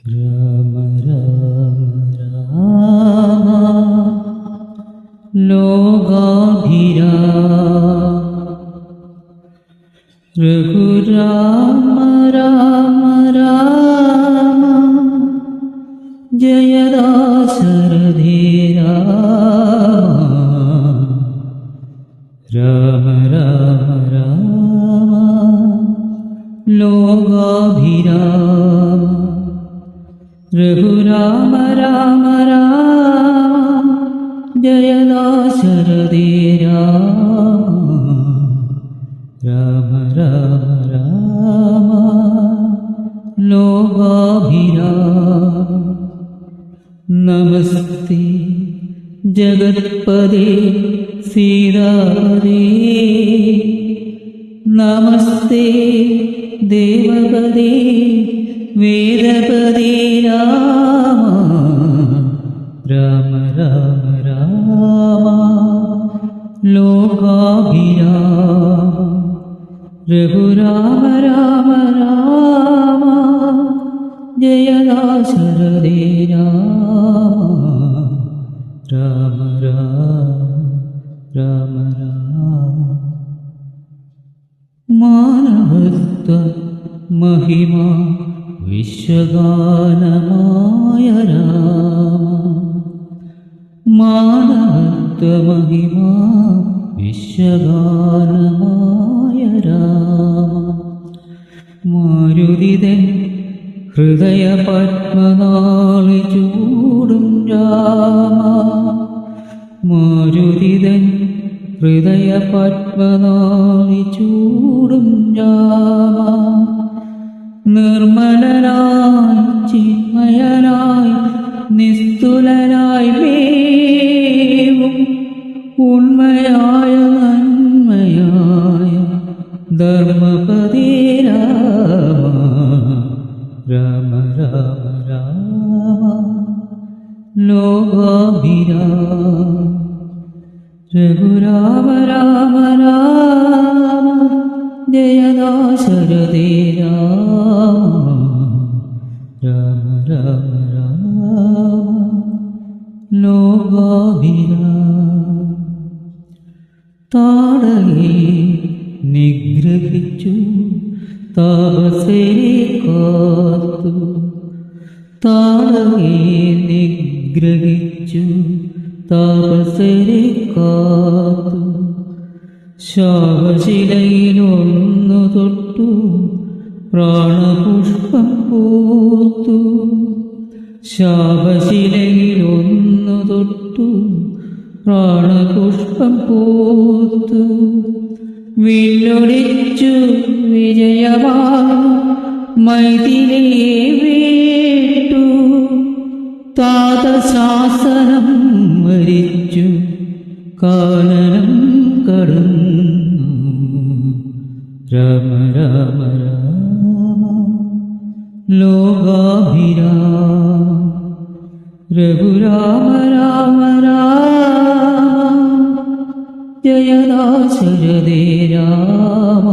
രാമ രാമ രാമ ലോകാഭിരാമ രഘുരാമ രാമ രാമ ജയ ദശരഥേ രാമ രാമ രാമ ലോകാഭിരാമ രഘുരാമ രാമ രാമ ജയ ദശരഥേ രാമ രാമ രാമ ലോകാഭിരാമ നമസ്തേ ജഗത്പദേ സീതാദേ നമസ്തേ ദേവപദേ വേദപദേ രാമ രാമ രാമ ലോകാഭിരാമ രഘുരാമ രാമ രാമ ജയ ദശരഥേ രാമ രാമ രാമ മാനവത്വ മഹിമ വിശ്വഗാനമായ രാമ മാനവത്വ മഹിമ വിശ്വഗാനമായ രാമ മാരുതിതൻ ഹൃദയ പത്മനാളി ചൂടും രാമ മാരുതിതൻ ഹൃദയ പത്മനാളി ചൂടും രാമ നിർമ്മലനായി ചിന്മയനായി നിസ്തുലനായി മേവും ഉണ്മയായ നന്മയായ ധർമ്മപദേ രാമ രാമ രാമ ലോകാഭിരാമ രഘുരാമ രാമ രാമ ജയ ദശരഥേ രാമ രാമ രാമ ലോകാഭിരാമ താടകെ നിഗ്രഹിച്ചു താപസരെ കാത്തു താടകെ നിഗ്രഹിച്ചു താപസരെ കാത്തു ശാപശിലയിലൊന്നു തൊട്ടു പ്രാണപുഷ്പം പൂത്തു ശാപശിലയിലൊന്നു തൊട്ടു പ്രാണപുഷ്പം പൂത്തു വില്ലൊടിച്ചു വിജയമാ മൈഥിലിയെ വേട്ടു താതശാസനം മരിച്ചു കാനനം കടന്നു രാമ രാമ രാമ ലോകാഭിരാമ രഘുരാമ രാമ രാമ ജയ ദശരഥേ രാമ